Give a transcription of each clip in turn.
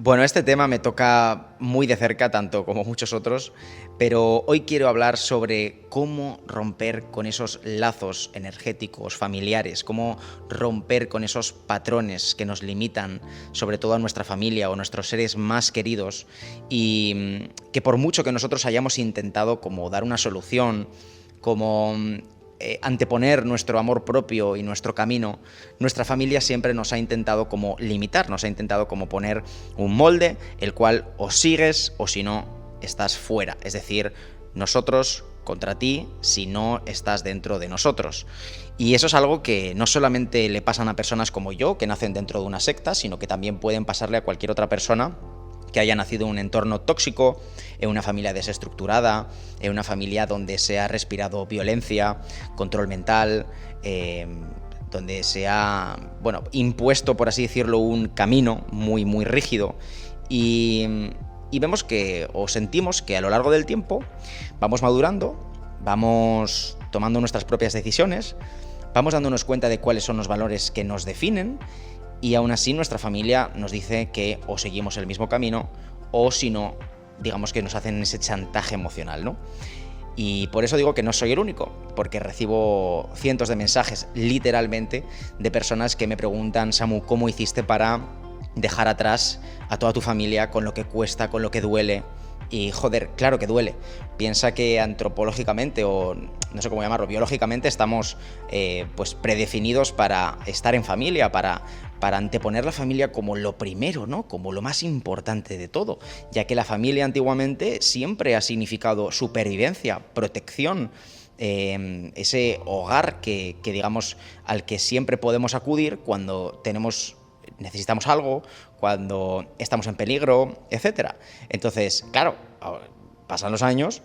Bueno, este tema me toca muy de cerca, tanto como muchos otros, pero hoy quiero hablar sobre cómo romper con esos lazos energéticos, familiares, cómo romper con esos patrones que nos limitan, sobre todo a nuestra familia o nuestros seres más queridos, y que por mucho que nosotros hayamos intentado como dar una solución, como anteponer nuestro amor propio y nuestro camino, nuestra familia siempre nos ha intentado como limitar, nos ha intentado como poner un molde, el cual o sigues o si no, estás fuera. Es decir, nosotros contra ti si no estás dentro de nosotros. Y eso es algo que no solamente le pasan a personas como yo, que nacen dentro de una secta, sino que también pueden pasarle a cualquier otra persona que haya nacido en un entorno tóxico, en una familia desestructurada, en una familia donde se ha respirado violencia, control mental, donde se ha, bueno, impuesto, por así decirlo, un camino muy, muy rígido. Y vemos que, o sentimos que a lo largo del tiempo vamos madurando, vamos tomando nuestras propias decisiones, vamos dándonos cuenta de cuáles son los valores que nos definen. Y aún así nuestra familia nos dice que o seguimos el mismo camino o si no, digamos que nos hacen ese chantaje emocional, ¿no? Y por eso digo que no soy el único, porque recibo cientos de mensajes, literalmente, de personas que me preguntan: Samu, ¿cómo hiciste para dejar atrás a toda tu familia, con lo que cuesta, con lo que duele? Y joder, claro que duele. Piensa que antropológicamente, o no sé cómo llamarlo, biológicamente estamos pues predefinidos para estar en familia, para anteponer la familia como lo primero, ¿no? Como lo más importante de todo, ya que la familia antiguamente siempre ha significado supervivencia, protección, ese hogar que digamos al que siempre podemos acudir cuando necesitamos algo, cuando estamos en peligro, etcétera. Entonces, claro, pasan los años,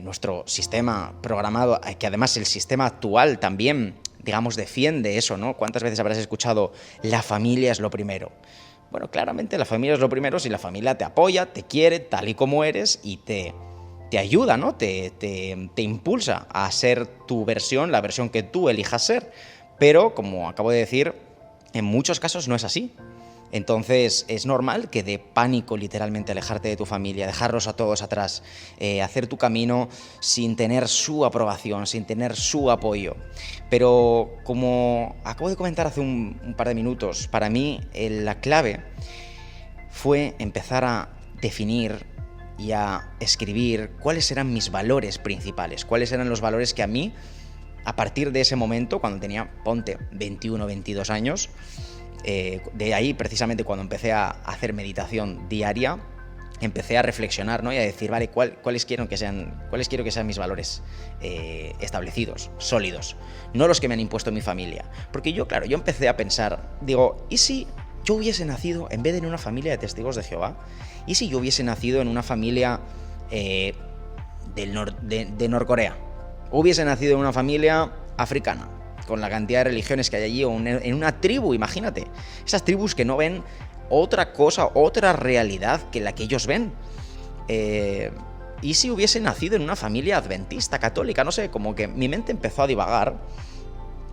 nuestro sistema programado, que además el sistema actual también, digamos, defiende eso, ¿no? ¿Cuántas veces habrás escuchado la familia es lo primero? Bueno, claramente la familia es lo primero si la familia te apoya, te quiere tal y como eres y te ayuda, ¿no? Te impulsa a ser tu versión, la versión que tú elijas ser. Pero, como acabo de decir, en muchos casos no es así. Entonces es normal que dé pánico literalmente alejarte de tu familia, dejarlos a todos atrás, hacer tu camino sin tener su aprobación, sin tener su apoyo. Pero como acabo de comentar hace un par de minutos, para mí la clave fue empezar a definir y a escribir cuáles eran mis valores principales, cuáles eran los valores que a mí, a partir de ese momento, cuando tenía, ponte, 21 o 22 años, de ahí precisamente cuando empecé a hacer meditación diaria, empecé a reflexionar, ¿no? Y a decir, vale, ¿cuáles quiero que sean mis valores establecidos, sólidos? No los que me han impuesto mi familia. Porque yo empecé a pensar, digo, ¿y si yo hubiese nacido, en vez de en una familia de testigos de Jehová, y si yo hubiese nacido en una familia de Norcorea? Hubiese nacido en una familia africana, con la cantidad de religiones que hay allí, o en una tribu, imagínate. Esas tribus que no ven otra cosa, otra realidad que la que ellos ven. ¿Y si hubiese nacido en una familia adventista, católica? No sé, como que mi mente empezó a divagar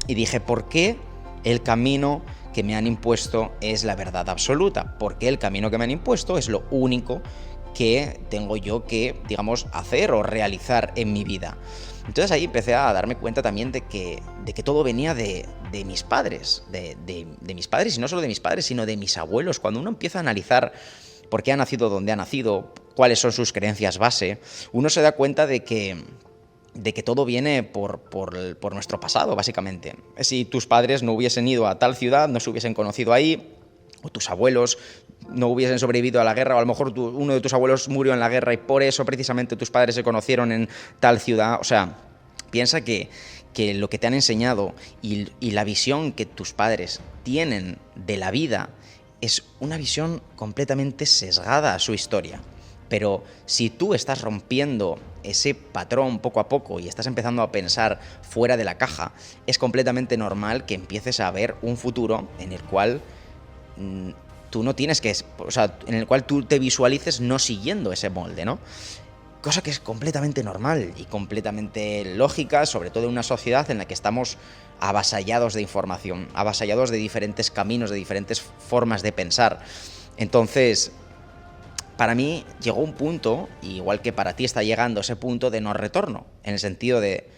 y dije, ¿por qué el camino que me han impuesto es la verdad absoluta? ¿Por qué el camino que me han impuesto es lo único que tengo yo que, digamos, hacer o realizar en mi vida? Entonces ahí empecé a darme cuenta también de que todo venía de mis padres, de mis padres, y no solo de mis padres, sino de mis abuelos. Cuando uno empieza a analizar por qué ha nacido donde ha nacido, cuáles son sus creencias base, uno se da cuenta de que todo viene por nuestro pasado, básicamente. Si tus padres no hubiesen ido a tal ciudad, no se hubiesen conocido ahí, o tus abuelos no hubiesen sobrevivido a la guerra, o a lo mejor uno de tus abuelos murió en la guerra y por eso precisamente tus padres se conocieron en tal ciudad. O sea, piensa que lo que te han enseñado y la visión que tus padres tienen de la vida es una visión completamente sesgada a su historia. Pero si tú estás rompiendo ese patrón poco a poco y estás empezando a pensar fuera de la caja, es completamente normal que empieces a ver un futuro en el cual tú no tienes que, o sea, en el cual tú te visualices no siguiendo ese molde, ¿no? Cosa que es completamente normal y completamente lógica, sobre todo en una sociedad en la que estamos avasallados de información, avasallados de diferentes caminos, de diferentes formas de pensar. Entonces, para mí llegó un punto, igual que para ti está llegando ese punto de no retorno, en el sentido de,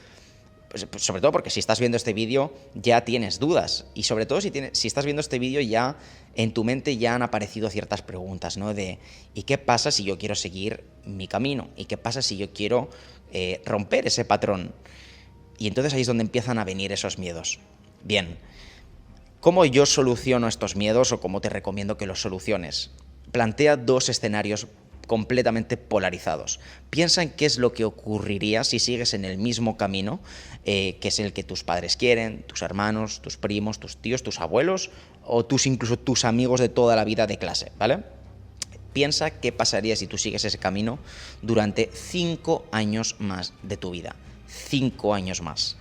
pues sobre todo porque si estás viendo este vídeo ya tienes dudas, y sobre todo si estás viendo este vídeo ya en tu mente ya han aparecido ciertas preguntas, ¿no? De ¿y qué pasa si yo quiero seguir mi camino? ¿Y qué pasa si yo quiero romper ese patrón? Y entonces ahí es donde empiezan a venir esos miedos. Bien, ¿cómo yo soluciono estos miedos o cómo te recomiendo que los soluciones? Plantea dos escenarios completamente polarizados. Piensa en qué es lo que ocurriría si sigues en el mismo camino, que es el que tus padres quieren, tus hermanos, tus primos, tus tíos, tus abuelos o incluso tus amigos de toda la vida de clase, ¿vale? Piensa qué pasaría si tú sigues ese camino durante 5 años más de tu vida. 5 años más.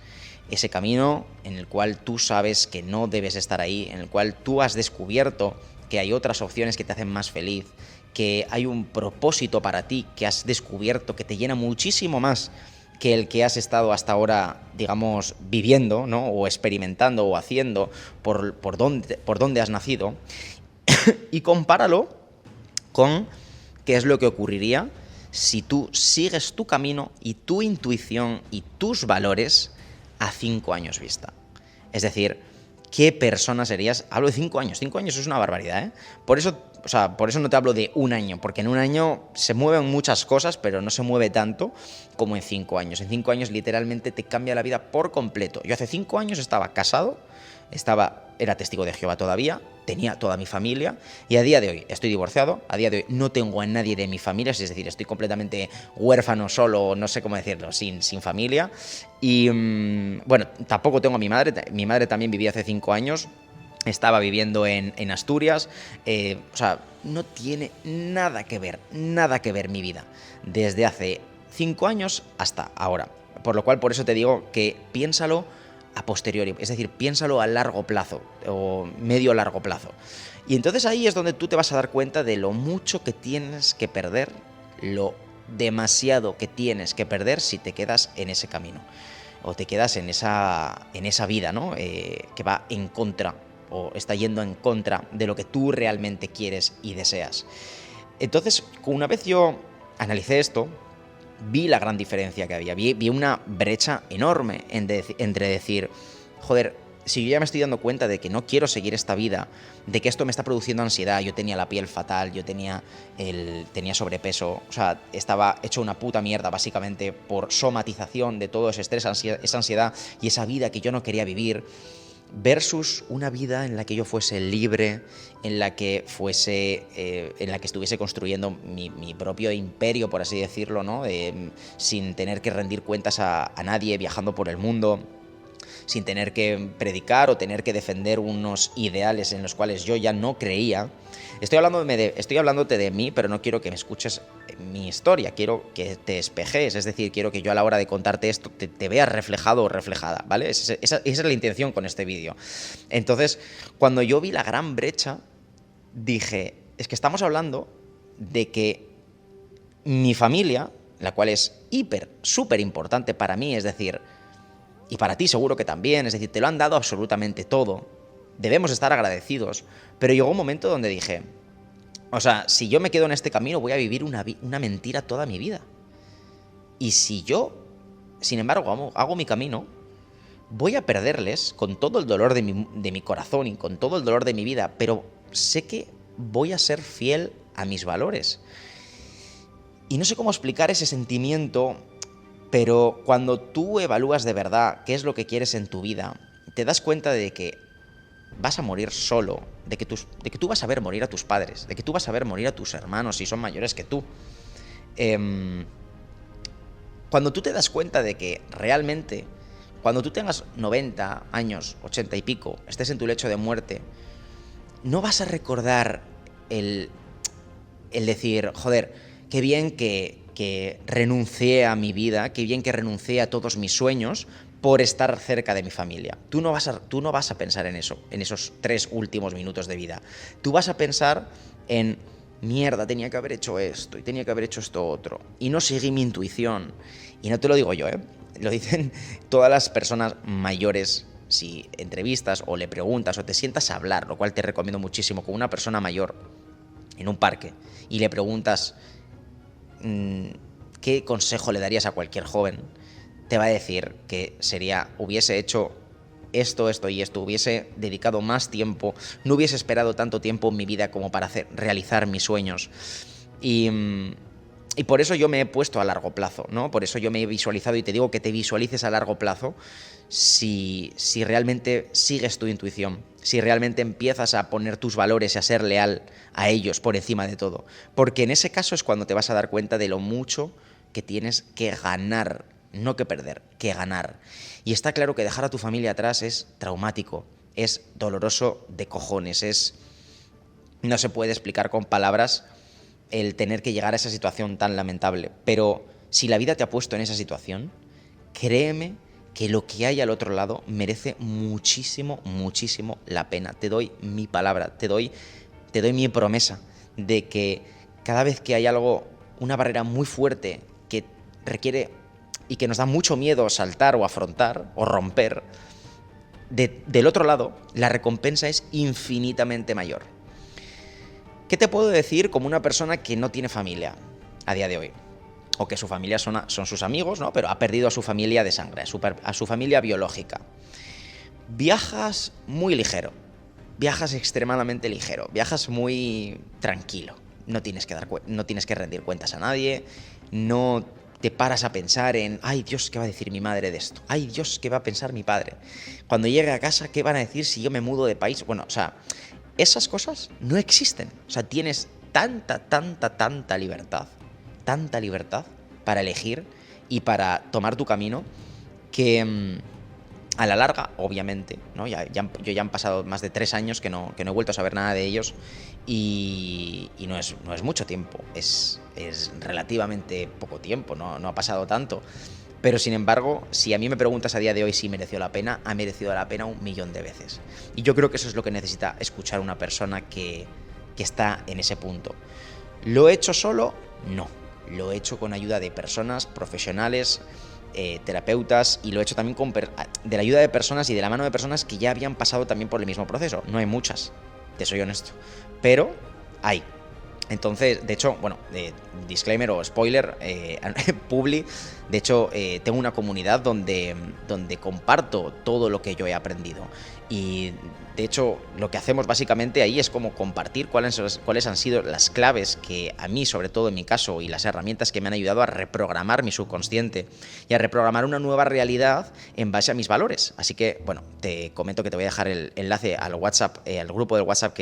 Ese camino en el cual tú sabes que no debes estar ahí, en el cual tú has descubierto que hay otras opciones que te hacen más feliz, que hay un propósito para ti que has descubierto que te llena muchísimo más que el que has estado hasta ahora, digamos, viviendo, ¿no? O experimentando o haciendo por dónde has nacido, y compáralo con qué es lo que ocurriría si tú sigues tu camino y tu intuición y tus valores a 5 años vista. Es decir, ¿qué persona serías? Hablo de 5 años. 5 años es una barbaridad, ¿eh? Por eso no te hablo de un año, porque en un año se mueven muchas cosas, pero no se mueve tanto como en 5 años. En 5 años literalmente te cambia la vida por completo. Yo hace 5 años estaba casado, era testigo de Jehová todavía, tenía toda mi familia y a día de hoy estoy divorciado, a día de hoy no tengo a nadie de mi familia, es decir, estoy completamente huérfano, solo, no sé cómo decirlo, sin familia. Y bueno, tampoco tengo a mi madre también vivía hace 5 años, estaba viviendo en Asturias, no tiene nada que ver mi vida, desde hace 5 años hasta ahora. Por lo cual, por eso te digo que piénsalo a posteriori, es decir, piénsalo a largo plazo o medio largo plazo. Y entonces ahí es donde tú te vas a dar cuenta de lo mucho que tienes que perder, lo demasiado que tienes que perder si te quedas en ese camino o te quedas en esa vida, ¿no? Que va en contra o está yendo en contra de lo que tú realmente quieres y deseas. Entonces, una vez yo analicé esto, vi la gran diferencia que había, vi una brecha enorme entre decir, joder, si yo ya me estoy dando cuenta de que no quiero seguir esta vida, de que esto me está produciendo ansiedad, yo tenía la piel fatal, yo tenía sobrepeso, estaba hecho una puta mierda básicamente por somatización de todo ese estrés, esa ansiedad y esa vida que yo no quería vivir, versus una vida en la que yo fuese libre, en la que estuviese construyendo mi propio imperio, por así decirlo, ¿no? Sin tener que rendir cuentas a nadie, viajando por el mundo, sin tener que predicar o tener que defender unos ideales en los cuales yo ya no creía. Estoy hablándote de mí, pero no quiero que me escuches mi historia, quiero que te espejes, es decir, quiero que yo a la hora de contarte esto te veas reflejado o reflejada, ¿vale? Esa es la intención con este vídeo. Entonces, cuando yo vi la gran brecha, dije, es que estamos hablando de que mi familia, la cual es súper importante para mí, es decir, y para ti seguro que también, es decir, te lo han dado absolutamente todo, debemos estar agradecidos, pero llegó un momento donde dije, si yo me quedo en este camino voy a vivir una mentira toda mi vida. Y si yo, sin embargo, hago mi camino, voy a perderles con todo el dolor de mi corazón y con todo el dolor de mi vida, pero sé que voy a ser fiel a mis valores. Y no sé cómo explicar ese sentimiento, pero cuando tú evalúas de verdad qué es lo que quieres en tu vida, te das cuenta de que vas a morir solo, de que tú vas a ver morir a tus padres, de que tú vas a ver morir a tus hermanos si son mayores que tú. Cuando tú te das cuenta de que realmente, cuando tú tengas 90 años, 80 y pico, estés en tu lecho de muerte, no vas a recordar el decir, joder, qué bien que renuncié a mi vida, qué bien que renuncié a todos mis sueños por estar cerca de mi familia. Tú no vas a pensar en eso, en esos 3 últimos minutos de vida. Tú vas a pensar en, mierda, tenía que haber hecho esto y tenía que haber hecho esto otro. Y no seguí mi intuición. Y no te lo digo yo, lo dicen todas las personas mayores. Si entrevistas o le preguntas o te sientas a hablar, lo cual te recomiendo muchísimo, con una persona mayor, en un parque y le preguntas qué consejo le darías a cualquier joven, te va a decir que hubiese hecho esto, esto y esto, hubiese dedicado más tiempo, no hubiese esperado tanto tiempo en mi vida como para realizar mis sueños. Y por eso yo me he puesto a largo plazo, ¿no? Por eso yo me he visualizado y te digo que te visualices a largo plazo si realmente sigues tu intuición, si realmente empiezas a poner tus valores y a ser leal a ellos por encima de todo. Porque en ese caso es cuando te vas a dar cuenta de lo mucho que tienes que ganar, no que perder, que ganar. Y está claro que dejar a tu familia atrás es traumático, es doloroso de cojones, no se puede explicar con palabras el tener que llegar a esa situación tan lamentable. Pero si la vida te ha puesto en esa situación, créeme que lo que hay al otro lado merece muchísimo, muchísimo la pena. Te doy mi palabra, te doy mi promesa de que cada vez que hay algo, una barrera muy fuerte que requiere y que nos da mucho miedo saltar o afrontar o romper, del otro lado, la recompensa es infinitamente mayor. ¿Qué te puedo decir como una persona que no tiene familia a día de hoy? O que su familia son sus amigos, ¿no? Pero ha perdido a su familia de sangre, a su familia biológica. Viajas muy ligero, viajas extremadamente ligero, viajas muy tranquilo. No tienes que rendir cuentas a nadie, no te paras a pensar en, ay Dios, ¿qué va a decir mi madre de esto? Ay Dios, ¿qué va a pensar mi padre? Cuando llegue a casa, ¿qué van a decir si yo me mudo de país? Bueno, o sea, esas cosas no existen. O sea, tienes tanta libertad para elegir y para tomar tu camino que a la larga, obviamente, ¿no? Yo ya han pasado más de 3 años que no he vuelto a saber nada de ellos y no es mucho tiempo, es relativamente poco tiempo, no ha pasado tanto. Pero sin embargo, si a mí me preguntas a día de hoy si mereció la pena, ha merecido la pena 1.000.000 de veces. Y yo creo que eso es lo que necesita escuchar una persona que está en ese punto. ¿Lo he hecho solo? No. Lo he hecho con ayuda de personas profesionales, terapeutas, y lo he hecho también de la ayuda de personas y de la mano de personas que ya habían pasado también por el mismo proceso. No hay muchas, te soy honesto, pero hay. Entonces, de hecho, bueno, disclaimer o spoiler, publi, de hecho, tengo una comunidad donde comparto todo lo que yo he aprendido. Y de hecho, lo que hacemos básicamente ahí es como compartir cuáles han sido las claves que a mí, sobre todo en mi caso, y las herramientas que me han ayudado a reprogramar mi subconsciente y a reprogramar una nueva realidad en base a mis valores. Así que, bueno, te comento que te voy a dejar el enlace al WhatsApp, al grupo del WhatsApp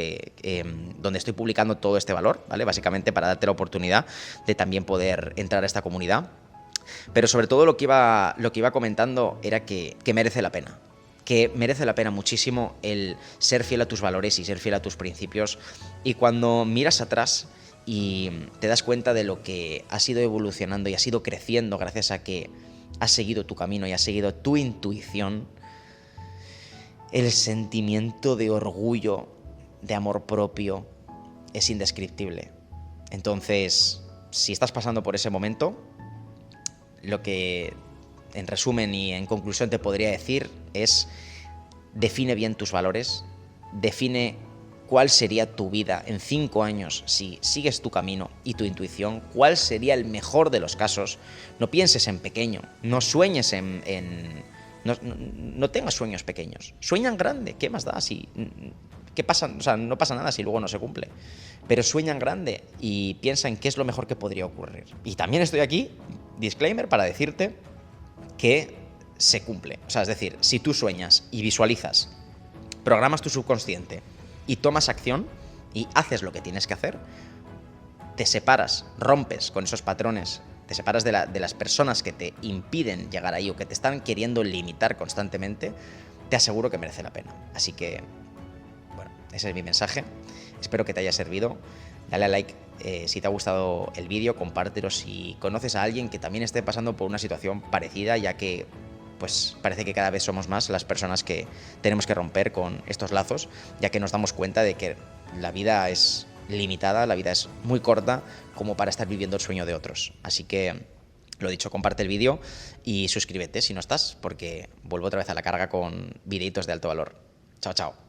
donde estoy publicando todo este valor, ¿vale? Básicamente para darte la oportunidad de también poder entrar a esta comunidad. Pero sobre todo lo que iba comentando era que merece la pena. Que merece la pena muchísimo el ser fiel a tus valores y ser fiel a tus principios. Y cuando miras atrás y te das cuenta de lo que has ido evolucionando y has ido creciendo gracias a que has seguido tu camino y has seguido tu intuición, el sentimiento de orgullo, de amor propio, es indescriptible. Entonces, si estás pasando por ese momento, lo que en resumen y en conclusión te podría decir es: define bien tus valores, define cuál sería tu vida en 5 años si sigues tu camino y tu intuición, cuál sería el mejor de los casos. No pienses en pequeño, no sueñes no tengas sueños pequeños, sueña en grande. ¿Qué más da? ¿Qué pasa? O sea, no pasa nada si luego no se cumple. Pero sueña en grande y piensa en qué es lo mejor que podría ocurrir. Y también estoy aquí, disclaimer, para decirte que se cumple. O sea, es decir, si tú sueñas y visualizas, programas tu subconsciente y tomas acción y haces lo que tienes que hacer, te separas, rompes con esos patrones, te separas de las personas que te impiden llegar ahí o que te están queriendo limitar constantemente, te aseguro que merece la pena. Así que, bueno, ese es mi mensaje. Espero que te haya servido. Dale a like si te ha gustado el vídeo, compártelo si conoces a alguien que también esté pasando por una situación parecida, ya que pues parece que cada vez somos más las personas que tenemos que romper con estos lazos, ya que nos damos cuenta de que la vida es limitada, la vida es muy corta como para estar viviendo el sueño de otros. Así que, lo dicho, comparte el vídeo y suscríbete si no estás, porque vuelvo otra vez a la carga con videitos de alto valor. Chao, chao.